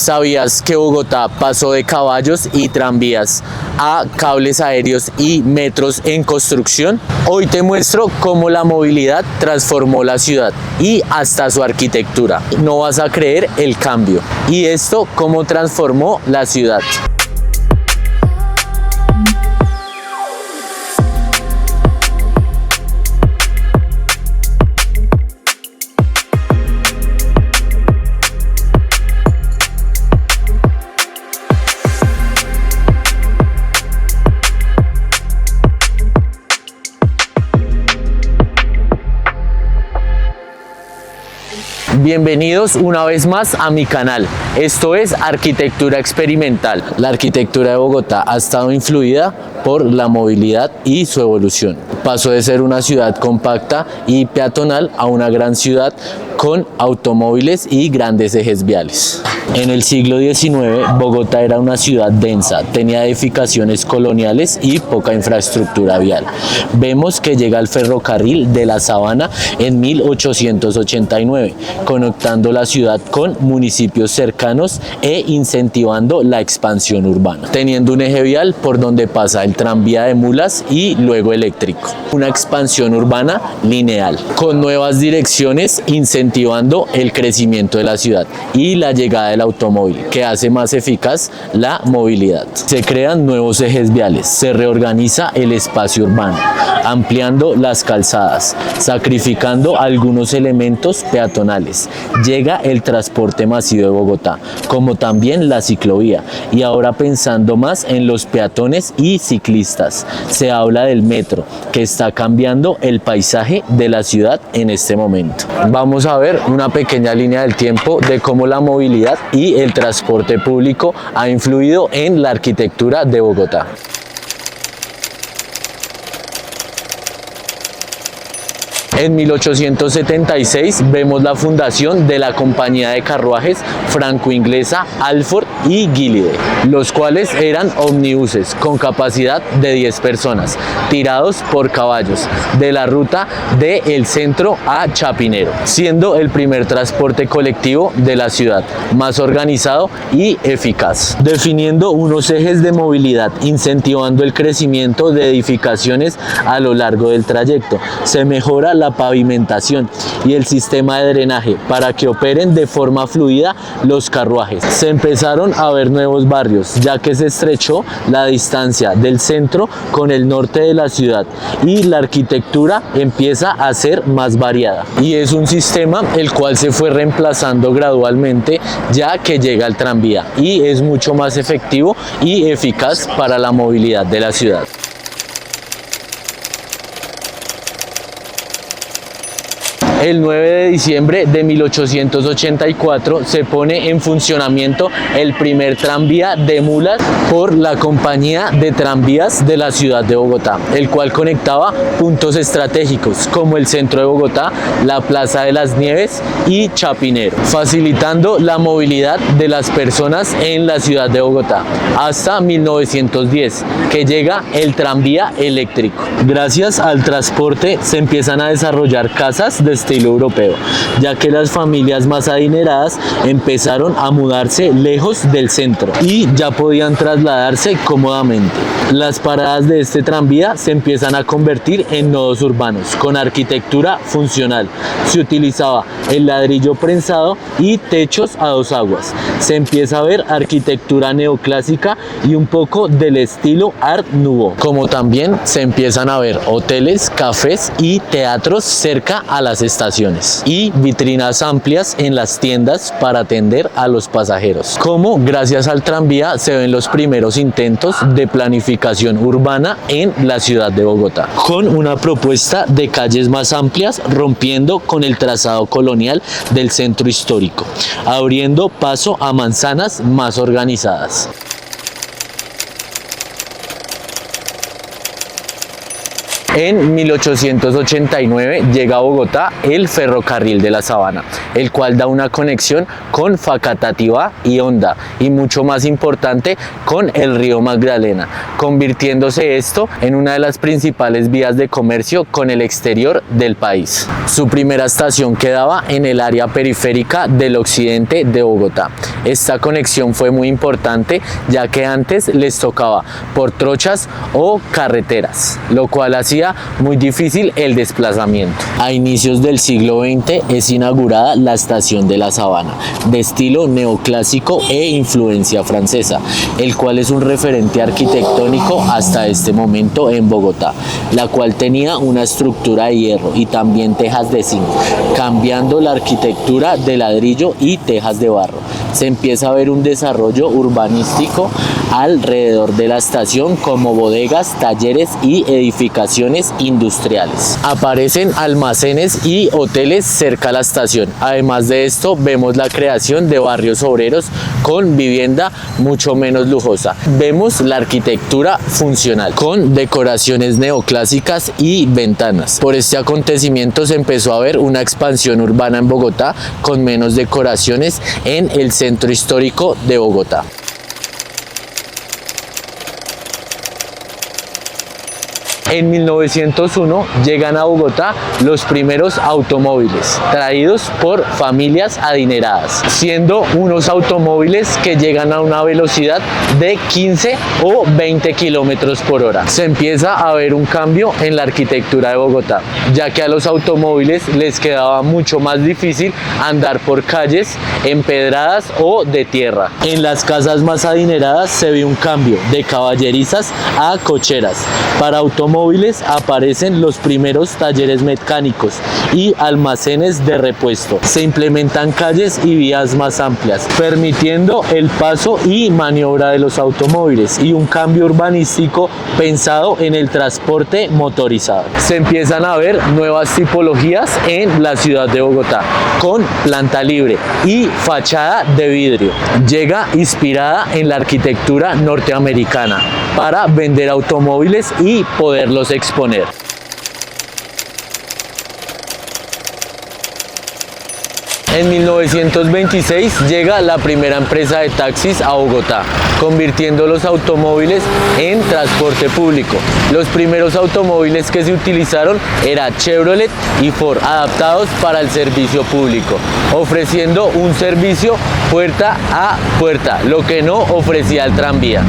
¿Sabías que Bogotá pasó de caballos y tranvías a cables aéreos y metros en construcción? Hoy te muestro cómo la movilidad transformó la ciudad y hasta su arquitectura. No vas a creer el cambio. Y esto cómo transformó la ciudad. Bienvenidos una vez más a mi canal. Esto es Arquitectura Experimental. La arquitectura de Bogotá ha estado influida por la movilidad y su evolución. Pasó de ser una ciudad compacta y peatonal a una gran ciudad con automóviles y grandes ejes viales. En el siglo XIX, Bogotá era una ciudad densa, tenía edificaciones coloniales y poca infraestructura vial. Vemos que llega el ferrocarril de la Sabana en 1889, conectando la ciudad con municipios cercanos e incentivando la expansión urbana, teniendo un eje vial por donde pasa el tranvía de mulas y luego eléctrico. Una expansión urbana lineal, con nuevas direcciones incentivando el crecimiento de la ciudad y la llegada del automóvil, que hace más eficaz la movilidad. Se crean nuevos ejes viales, se reorganiza el espacio urbano, ampliando las calzadas, sacrificando algunos elementos peatonales. Llega el transporte masivo de Bogotá, como también la ciclovía, y ahora pensando más en los peatones y ciclistas. Se habla del metro, que está cambiando el paisaje de la ciudad en este momento. Vamos a ver una pequeña línea del tiempo de cómo la movilidad y el transporte público ha influido en la arquitectura de Bogotá. En 1876 vemos la fundación de la compañía de carruajes franco-inglesa Alford y Gillide, los cuales eran omnibuses con capacidad de 10 personas, tirados por caballos, de la ruta del centro a Chapinero, siendo el primer transporte colectivo de la ciudad, más organizado y eficaz, definiendo unos ejes de movilidad, incentivando el crecimiento de edificaciones a lo largo del trayecto. Se mejora la pavimentación y el sistema de drenaje para que operen de forma fluida los carruajes. Se empezaron a ver nuevos barrios, ya que se estrechó la distancia del centro con el norte de la ciudad y la arquitectura empieza a ser más variada. Y es un sistema el cual se fue reemplazando gradualmente, ya que llega el tranvía y es mucho más efectivo y eficaz para la movilidad de la ciudad. El 9 de diciembre de 1884 se pone en funcionamiento el primer tranvía de mulas por la compañía de tranvías de la ciudad de Bogotá, el cual conectaba puntos estratégicos como el centro de Bogotá, la Plaza de las Nieves y Chapinero, facilitando la movilidad de las personas en la ciudad de Bogotá, hasta 1910, que llega el tranvía eléctrico. Gracias al transporte se empiezan a desarrollar casas de estilo europeo, ya que las familias más adineradas empezaron a mudarse lejos del centro y ya podían trasladarse cómodamente. Las paradas de este tranvía se empiezan a convertir en nodos urbanos con arquitectura funcional. Se utilizaba el ladrillo prensado y techos a dos aguas. Se empieza a ver arquitectura neoclásica y un poco del estilo Art Nouveau, como también se empiezan a ver hoteles, cafés y teatros cerca a las estaciones y vitrinas amplias en las tiendas para atender a los pasajeros. Como gracias al tranvía se ven los primeros intentos de planificación urbana en la ciudad de Bogotá, con una propuesta de calles más amplias, rompiendo con el trazado colonial del centro histórico, abriendo paso a manzanas más organizadas. En 1889 llega a Bogotá el ferrocarril de la Sabana, el cual da una conexión con Facatativá y Honda, y mucho más importante, con el río Magdalena, convirtiéndose esto en una de las principales vías de comercio con el exterior del país. Su primera estación quedaba en el área periférica del occidente de Bogotá. Esta conexión fue muy importante, ya que antes les tocaba por trochas o carreteras, lo cual hacía muy difícil el desplazamiento. A inicios del siglo XX es inaugurada la estación de la Sabana, de estilo neoclásico e influencia francesa, el cual es un referente arquitectónico hasta este momento en Bogotá, la cual tenía una estructura de hierro y también tejas de zinc, cambiando la arquitectura de ladrillo y tejas de barro. Se empieza a ver un desarrollo urbanístico alrededor de la estación, como bodegas, talleres y edificaciones industriales. Aparecen almacenes y hoteles cerca a la estación. Además de esto, vemos la creación de barrios obreros con vivienda mucho menos lujosa. Vemos la arquitectura funcional con decoraciones neoclásicas y ventanas. Por este acontecimiento se empezó a ver una expansión urbana en Bogotá con menos decoraciones en el centro histórico de Bogotá. En 1901 llegan a Bogotá los primeros automóviles, traídos por familias adineradas, siendo unos automóviles que llegan a una velocidad de 15 o 20 kilómetros por hora. Se empieza a ver un cambio en la arquitectura de Bogotá, ya que a los automóviles les quedaba mucho más difícil andar por calles empedradas o de tierra. En las casas más adineradas se ve un cambio de caballerizas a cocheras. Para automóviles aparecen los primeros talleres mecánicos y almacenes de repuesto. Se implementan calles y vías más amplias, permitiendo el paso y maniobra de los automóviles, y un cambio urbanístico pensado en el transporte motorizado. Se empiezan a ver nuevas tipologías en la ciudad de Bogotá, con planta libre y fachada de vidrio. Llega inspirada en la arquitectura norteamericana para vender automóviles y poderlos exponer. En 1926 llega la primera empresa de taxis a Bogotá, convirtiendo los automóviles en transporte público. Los primeros automóviles que se utilizaron eran Chevrolet y Ford, adaptados para el servicio público, ofreciendo un servicio puerta a puerta, lo que no ofrecía el tranvía,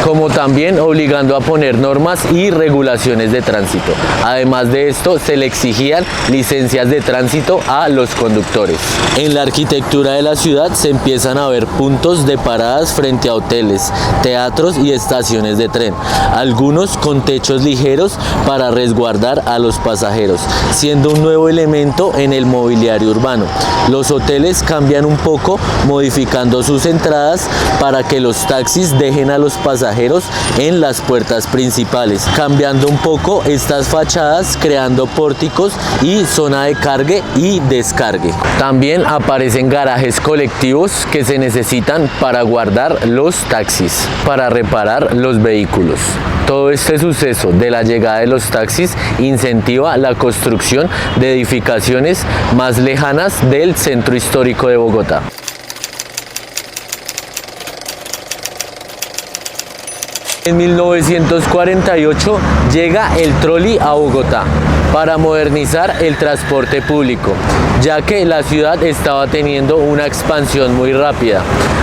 como también obligando a poner normas y regulaciones de tránsito. Además de esto, se le exigían licencias de tránsito a los conductores. En la arquitectura de la ciudad se empiezan a ver puntos de paradas frente a hoteles, teatros y estaciones de tren, algunos con techos ligeros para resguardar a los pasajeros, siendo un nuevo elemento en el mobiliario urbano. Los hoteles cambian un poco, modificando sus entradas para que los taxis dejen a los pasajeros en las puertas principales, cambiando un poco estas fachadas, creando pórticos y zona de cargue y descargue. También aparecen garajes colectivos que se necesitan para guardar los taxis, para reparar los vehículos. Todo este suceso de la llegada de los taxis incentiva la construcción de edificaciones más lejanas del centro histórico de Bogotá. En 1948 llega el trolley a Bogotá para modernizar el transporte público, ya que la ciudad estaba teniendo una expansión muy rápida.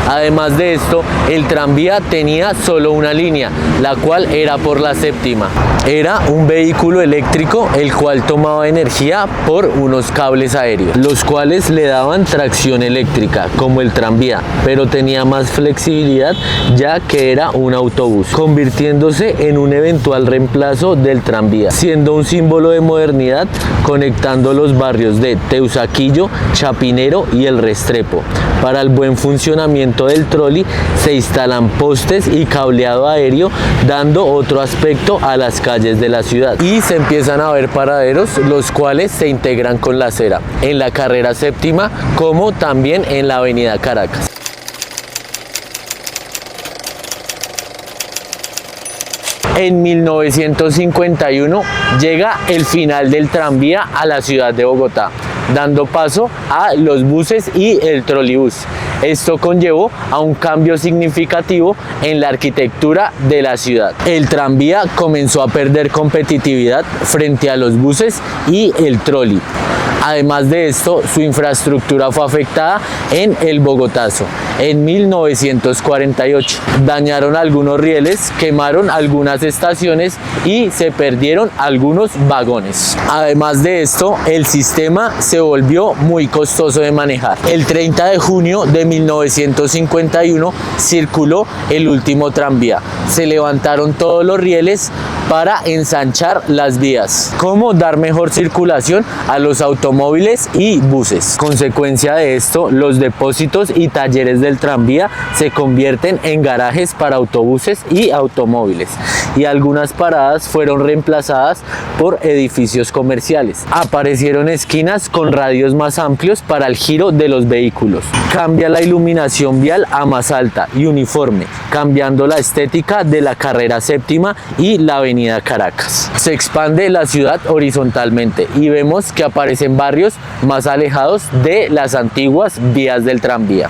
Además de esto, el tranvía tenía solo una línea, la cual era por la séptima. Era un vehículo eléctrico el cual tomaba energía por unos cables aéreos, los cuales le daban tracción eléctrica como el tranvía, pero tenía más flexibilidad ya que era un autobús, convirtiéndose en un eventual reemplazo del tranvía, siendo un símbolo de modernidad, conectando los barrios de Teusaquillo, Chapinero y El Restrepo. Para el buen funcionamiento del trolley se instalan postes y cableado aéreo, dando otro aspecto a las calles de la ciudad, y se empiezan a ver paraderos, los cuales se integran con la acera en la carrera séptima, como también en la avenida Caracas. En 1951 llega el final del tranvía a la ciudad de Bogotá, dando paso a los buses y el trolebús. Esto conllevó a un cambio significativo en la arquitectura de la ciudad. El tranvía comenzó a perder competitividad frente a los buses y el troley. Además de esto, su infraestructura fue afectada en el Bogotazo en 1948. Dañaron algunos rieles, quemaron algunas estaciones y se perdieron algunos vagones. Además de esto, el sistema se volvió muy costoso de manejar. El 30 de junio de 1951 circuló el último tranvía. Se levantaron todos los rieles para ensanchar las vías. ¿Cómo dar mejor circulación a los automóviles y buses? Consecuencia de esto, los depósitos y talleres del tranvía se convierten en garajes para autobuses y automóviles, y algunas paradas fueron reemplazadas por edificios comerciales. Aparecieron esquinas con radios más amplios para el giro de los vehículos. Cambia la iluminación vial a más alta y uniforme, cambiando la estética de la carrera séptima y la avenida Caracas. Se expande la ciudad horizontalmente y vemos que aparecen barrios más alejados de las antiguas vías del tranvía.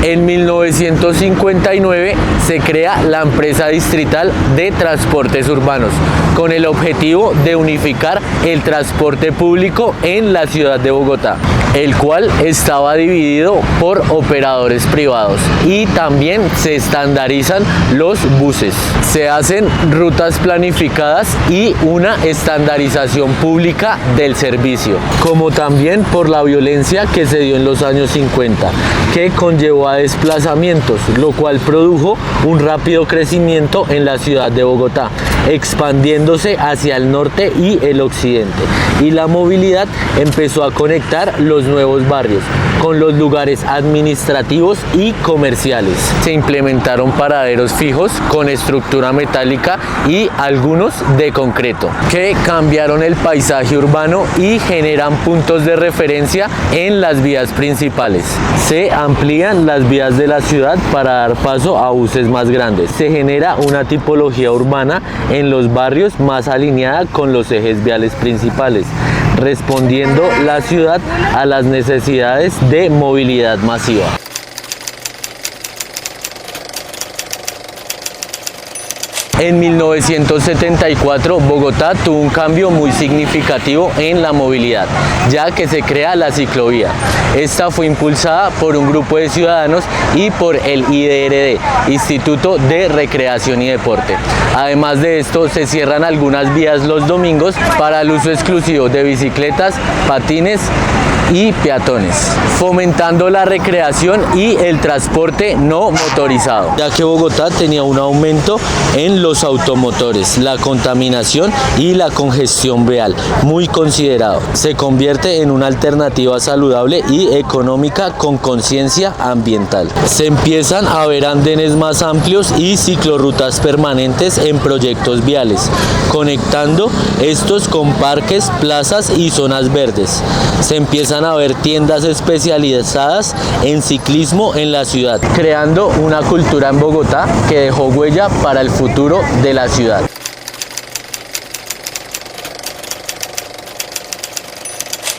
En 1959 se crea la empresa distrital de transportes urbanos con el objetivo de unificar el transporte público en la ciudad de Bogotá, el cual estaba dividido por operadores privados, y también se estandarizan los buses. Se hacen rutas planificadas y una estandarización pública del servicio, como también por la violencia que se dio en los años 50, que conllevó a desplazamientos, lo cual produjo un rápido crecimiento en la ciudad de Bogotá, expandiéndose hacia el norte y el occidente, y la movilidad empezó a conectar los nuevos barrios con los lugares administrativos y comerciales. Se implementaron paraderos fijos con estructura metálica y algunos de concreto, que cambiaron el paisaje urbano y generan puntos de referencia en las vías principales. Se amplían las vías de la ciudad para dar paso a buses más grandes. Se genera una tipología urbana en los barrios más alineada con los ejes viales principales, respondiendo la ciudad a las necesidades de movilidad masiva. En 1974, Bogotá tuvo un cambio muy significativo en la movilidad, ya que se crea la ciclovía. Esta fue impulsada por un grupo de ciudadanos y por el IDRD, Instituto de Recreación y Deporte. Además de esto, se cierran algunas vías los domingos para el uso exclusivo de bicicletas, patines y peatones, fomentando la recreación y el transporte no motorizado, ya que Bogotá tenía un aumento en los automotores, la contaminación y la congestión vial muy considerado. Se convierte en una alternativa saludable y económica con conciencia ambiental. Se empiezan a ver andenes más amplios y ciclorrutas permanentes en proyectos viales, conectando estos con parques, plazas y zonas verdes. Se empiezan a ver tiendas especializadas en ciclismo en la ciudad, creando una cultura en Bogotá que dejó huella para el futuro de la ciudad.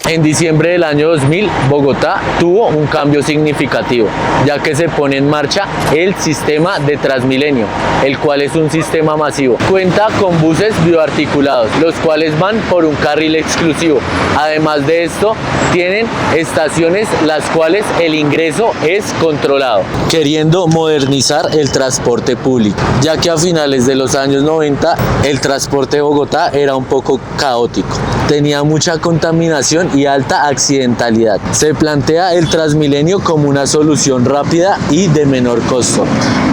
En diciembre del año 2000, Bogotá tuvo un cambio significativo, ya que se pone en marcha el sistema de Transmilenio, el cual es un sistema masivo. Cuenta con buses bioarticulados, los cuales van por un carril exclusivo. Además de esto, tienen estaciones las cuales el ingreso es controlado, queriendo modernizar el transporte público, ya que a finales de los años 90 el transporte de Bogotá era un poco caótico, tenía mucha contaminación y alta accidentalidad. Se plantea el Transmilenio como una solución rápida y de menor costo,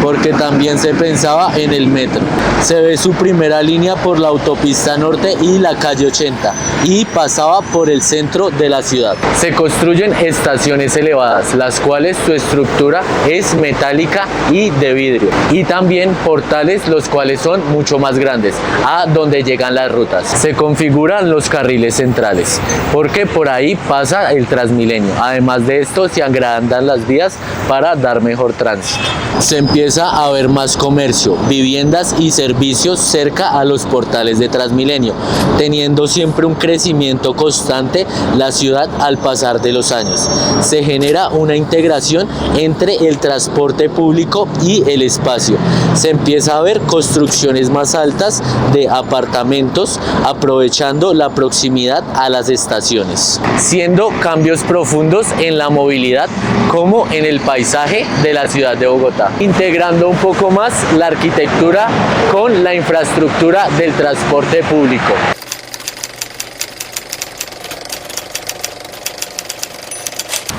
porque también se pensaba en el metro. Se ve su primera línea por la autopista norte y la calle 80 y pasaba por el centro de la ciudad. Se construyen estaciones elevadas, las cuales su estructura es metálica y de vidrio, y también portales, los cuales son mucho más grandes, a donde llegan las rutas. Se configuran los carriles centrales. ¿Por qué? por ahí pasa el Transmilenio. Además de esto, se agrandan las vías para dar mejor tránsito. Se empieza a ver más comercio, viviendas y servicios cerca a los portales de Transmilenio, teniendo siempre un crecimiento constante la ciudad al pasar de los años. Se genera una integración entre el transporte público y el espacio. Se empieza a ver construcciones más altas de apartamentos, aprovechando la proximidad a las estaciones, siendo cambios profundos en la movilidad como en el paisaje de la ciudad de Bogotá, integrando un poco más la arquitectura con la infraestructura del transporte público.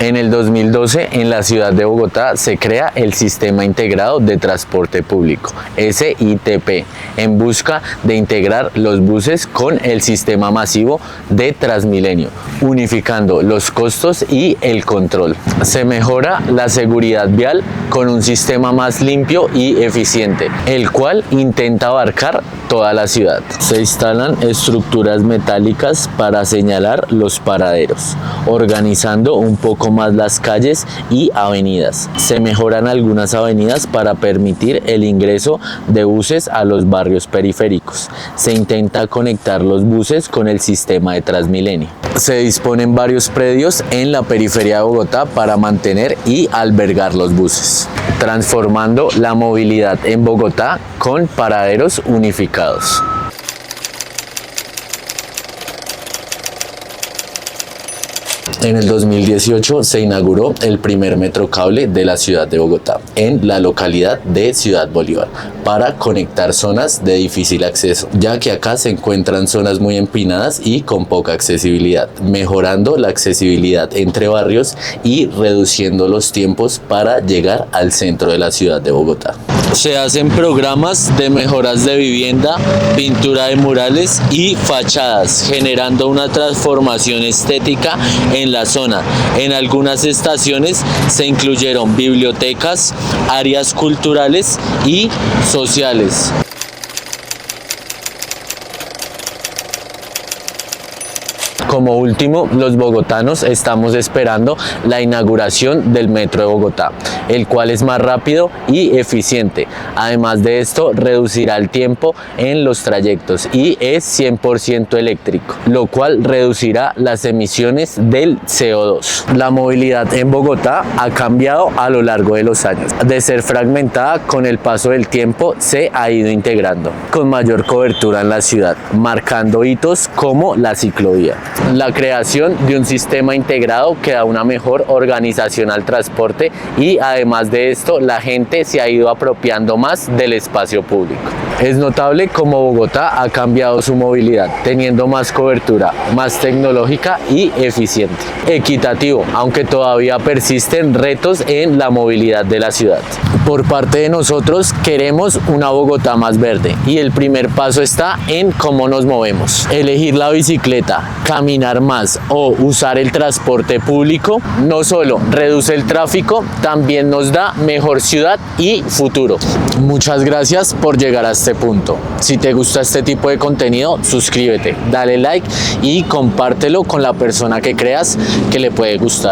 En el 2012, en la ciudad de Bogotá, se crea el Sistema Integrado de Transporte Público, SITP, en busca de integrar los buses con el sistema masivo de Transmilenio, unificando los costos y el control. Se mejora la seguridad vial con un sistema más limpio y eficiente, el cual intenta abarcar toda la ciudad. Se instalan estructuras metálicas para señalar los paraderos, organizando un poco más las calles y avenidas. Se mejoran algunas avenidas para permitir el ingreso de buses a los barrios periféricos. Se intenta conectar los buses con el sistema de Transmilenio. Se disponen varios predios en la periferia de Bogotá para mantener y albergar los buses, transformando la movilidad en Bogotá con paraderos unificados. En el 2018 se inauguró el primer metrocable de la ciudad de Bogotá, en la localidad de Ciudad Bolívar, para conectar zonas de difícil acceso, ya que acá se encuentran zonas muy empinadas y con poca accesibilidad, mejorando la accesibilidad entre barrios y reduciendo los tiempos para llegar al centro de la ciudad de Bogotá. Se hacen programas de mejoras de vivienda, pintura de murales y fachadas, generando una transformación estética en la zona. En algunas estaciones se incluyeron bibliotecas, áreas culturales y sociales. Como último, los bogotanos estamos esperando la inauguración del Metro de Bogotá, el cual es más rápido y eficiente. Además de esto, reducirá el tiempo en los trayectos y es 100% eléctrico, lo cual reducirá las emisiones del CO2. La movilidad en Bogotá ha cambiado a lo largo de los años. De ser fragmentada, con el paso del tiempo se ha ido integrando, con mayor cobertura en la ciudad, marcando hitos como la ciclovía. La creación de un sistema integrado que da una mejor organización al transporte y además de esto la gente se ha ido apropiando más del espacio público. Es notable cómo Bogotá ha cambiado su movilidad, teniendo más cobertura, más tecnológica y eficiente. Equitativo, aunque todavía persisten retos en la movilidad de la ciudad. Por parte de nosotros queremos una Bogotá más verde y el primer paso está en cómo nos movemos. Elegir la bicicleta, caminar más o usar el transporte público no solo reduce el tráfico, también nos da mejor ciudad y futuro. Muchas gracias por llegar a este punto. Si te gusta este tipo de contenido, suscríbete, dale like y compártelo con la persona que creas que le puede gustar.